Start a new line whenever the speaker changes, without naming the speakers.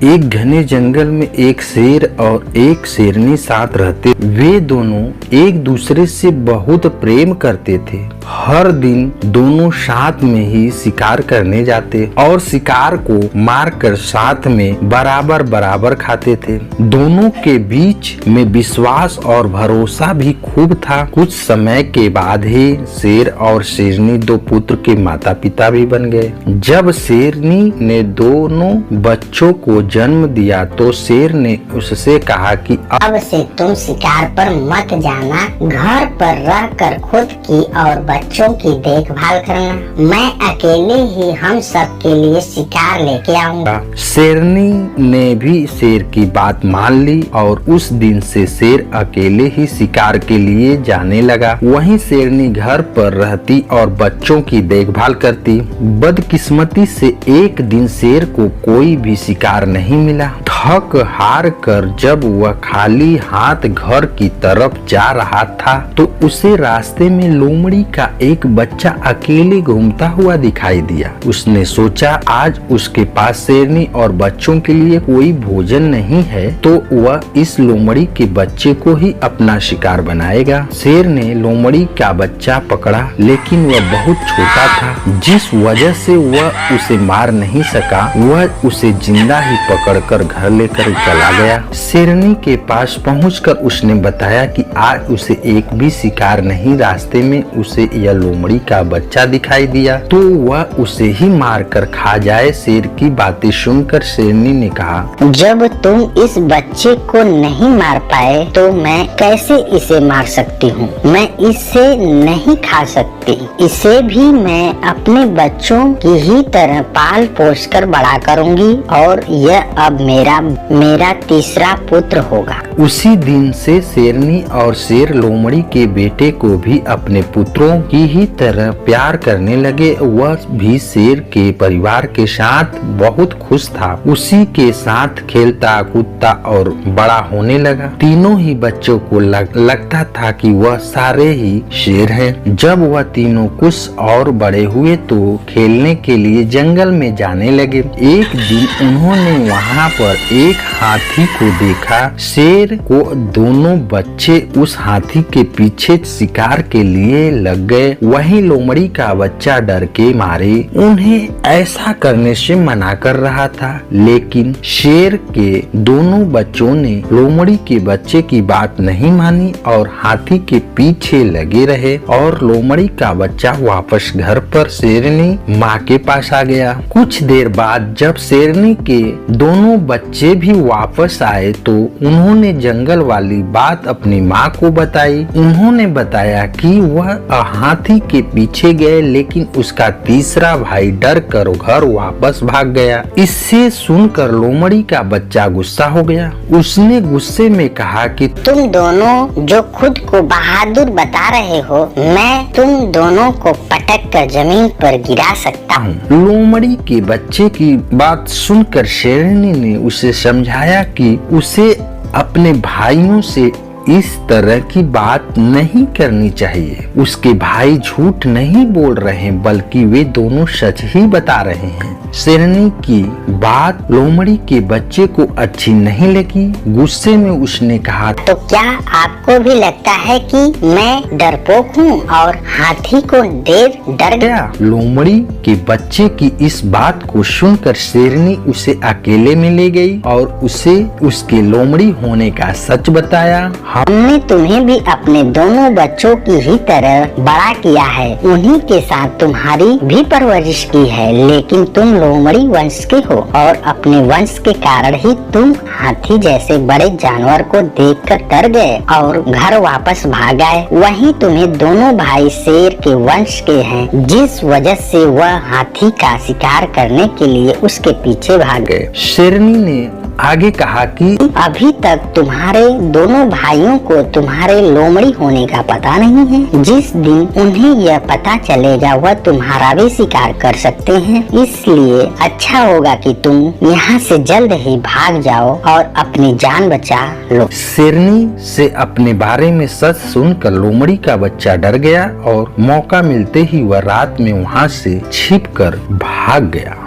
एक घने जंगल में एक शेर और एक शेरनी साथ रहते। वे दोनों एक दूसरे से बहुत प्रेम करते थे। हर दिन दोनों साथ में ही शिकार करने जाते और शिकार को मारकर साथ में बराबर बराबर खाते थे। दोनों के बीच में विश्वास और भरोसा भी खूब था। कुछ समय के बाद ही शेर और शेरनी दो पुत्र के माता पिता भी बन गए। जब शेरनी ने दोनों बच्चों को जन्म दिया तो शेर ने उससे कहा कि
अब से तुम शिकार पर मत जाना, घर पर रहकर खुद की और बच्चों की देखभाल करना। मैं अकेले ही हम सब के लिए शिकार लेके आऊंगा।
शेरनी ने भी शेर की बात मान ली और उस दिन से शेर अकेले ही शिकार के लिए जाने लगा। वहीं शेरनी घर पर रहती और बच्चों की देखभाल करती। बदकिस्मती से एक दिन शेर को कोई भी शिकार नहीं मिला। थक हार कर जब वह खाली हाथ घर की तरफ जा रहा था तो उसे रास्ते में लोमड़ी का एक बच्चा अकेले घूमता हुआ दिखाई दिया। उसने सोचा आज उसके पास शेरनी और बच्चों के लिए कोई भोजन नहीं है तो वह इस लोमड़ी के बच्चे को ही अपना शिकार बनाएगा। शेर ने लोमड़ी का बच्चा पकड़ा लेकिन वह बहुत छोटा था, जिस वजह से वह उसे मार नहीं सका। वह उसे जिंदा ही पकड़कर घर लेकर चला गया। शेरनी के पास पहुंचकर उसने बताया कि आज उसे एक भी शिकार नहीं, रास्ते में उसे यह लोमड़ी का बच्चा दिखाई दिया तो वह उसे ही मारकर खा जाए। शेर की बातें सुनकर शेरनी ने कहा,
जब तुम इस बच्चे को नहीं मार पाए तो मैं कैसे इसे मार सकती हूँ। मैं इसे नहीं खा सकती, इसे भी मैं अपने बच्चों की ही तरह पाल पोस कर बड़ा करूँगी और यह अब मेरा तीसरा पुत्र होगा।
उसी दिन से शेरनी और शेर लोमड़ी के बेटे को भी अपने पुत्रों की ही तरह प्यार करने लगे। वह भी शेर के परिवार के साथ बहुत खुश था। उसी के साथ खेलता कूदता और बड़ा होने लगा। तीनों ही बच्चों को लगता था कि वह सारे ही शेर हैं। जब वह तीनों कुछ और बड़े हुए तो खेलने के लिए जंगल में जाने लगे। एक दिन उन्होंने वहाँ पर एक हाथी को देखा। शेर को दोनों बच्चे उस हाथी के पीछे शिकार के लिए लग गए। वहीं लोमड़ी का बच्चा डर के मारे उन्हें ऐसा करने से मना कर रहा था, लेकिन शेर के दोनों बच्चों ने लोमड़ी के बच्चे की बात नहीं मानी और हाथी के पीछे लगे रहे। और लोमड़ी का बच्चा वापस घर पर शेरनी माँ के पास आ गया। कुछ देर बाद जब शेरनी के दोनों बच्चे भी वापस आए तो उन्होंने जंगल वाली बात अपनी माँ को बताई। उन्होंने बताया कि वह हाथी के पीछे गए लेकिन उसका तीसरा भाई डर कर घर वापस भाग गया। इससे सुनकर लोमड़ी का बच्चा गुस्सा हो गया। उसने गुस्से में कहा कि
तुम दोनों जो खुद को बहादुर बता रहे हो, मैं तुम दोनों को पटक कर जमीन पर गिरा सकता हूँ।
लोमड़ी के बच्चे की बात सुनकर शेरनी ने उसे समझाया कि उसे अपने भाइयों से इस तरह की बात नहीं करनी चाहिए। उसके भाई झूठ नहीं बोल रहे बल्कि वे दोनों सच ही बता रहे हैं। शेरनी की बात लोमड़ी के बच्चे को अच्छी नहीं लगी। गुस्से में उसने कहा,
तो क्या आपको भी लगता है कि मैं डरपोक हूँ और हाथी को देख डर गया?
लोमड़ी के बच्चे की इस बात को सुनकर शेरनी उसे अकेले में ले गई और उसे उसके लोमड़ी होने का सच बताया।
हमने तुम्हें भी अपने दोनों बच्चों की ही तरह बड़ा किया है। उन्हीं के साथ तुम्हारी भी परवरिश की है, लेकिन तुम लोमड़ी वंश के हो और अपने वंश के कारण ही तुम हाथी जैसे बड़े जानवर को देखकर डर गए और घर वापस भाग आए। वहीं तुम्हें दोनों भाई शेर के वंश के हैं, जिस वजह से वह हाथी का शिकार करने के लिए उसके पीछे भाग गए।
शेरनी ने आगे कहा कि
अभी तक तुम्हारे दोनों भाइयों को तुम्हारे लोमड़ी होने का पता नहीं है। जिस दिन उन्हें यह पता चलेगा वह तुम्हारा भी शिकार कर सकते हैं। इसलिए अच्छा होगा कि तुम यहाँ से जल्द ही भाग जाओ और अपनी जान बचा लो।
शेरनी से अपने बारे में सच सुनकर लोमड़ी का बच्चा डर गया और मौका मिलते ही वह रात में वहाँ से छिपकर भाग गया।